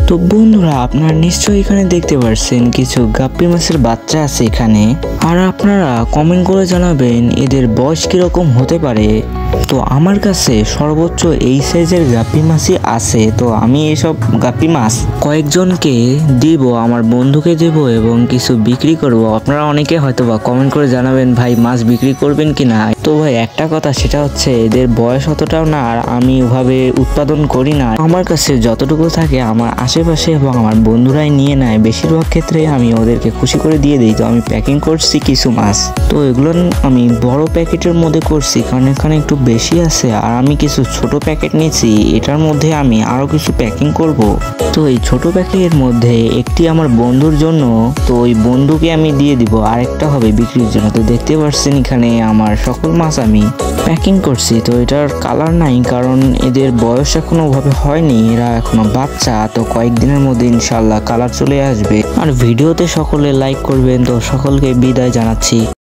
তো বন্ধুরা, আপনারা নিশ্চয়ই এখানে দেখতে পাচ্ছেন কিছু গাপ্পি মাছের বাচ্চা আছে এখানে। আর আপনারা কমেন্ট করে জানাবেন এদের বয়স কিরকম হতে পারে। তো আমার কাছে সর্বোচ্চ এই সাইজের গাপ্পি মাছই আছে। তো আমি এইসব গাপ্পি মাছ কয়েকজনকে দিব, আমার বন্ধুকে দেব এবং কিছু বিক্রি করব। আপনারা অনেকে হয়তো বা কমেন্ট করে জানাবেন ভাই মাছ বিক্রি করবেন কিনা। তো ভাই একটা কথা, সেটা হচ্ছে এদের বয়স অতটাও না, আর আমি ওভাবে উৎপাদন করি না। আমার কাছে যতটুকু থাকে আমার আশেপাশে এবং আমার বন্ধুরাই নিয়ে নেয়। বেশিরভাগ ক্ষেত্রে আমি ওদেরকে খুশি করে দিয়ে দিই। তো আমি প্যাকিং করছি কিছু মাছ, তো এগুলো আমি বড় প্যাকেটের মধ্যে করছি কারণ এখানে একটু বেশি আছে। আর আমি কিছু ছোট প্যাকেট নিয়েছি, এটার মধ্যে আমি আরো কিছু প্যাকিং করব। তো এই ছোট প্যাকেটের মধ্যে একটি আমার বন্ধুর জন্য, তো ওই বন্ধুকে আমি দিয়ে দিব, আরেকটা হবে বিক্রির জন্য। তো দেখতে পাচ্ছেন এখানে আমার সকল মাছ আমি প্যাকিং করছি। তো এটার কালার নাই কারণ এদের বয়স এখনো ওভাবে হয়নি, এরা এখনো বাচ্চা। তো কয়েকদিনের মধ্যে ইনশাল্লাহ কালার চলে আসবে। আর ভিডিওতে সকলে লাইক করবেন। তো সকলকে বিদায় জানাচ্ছি।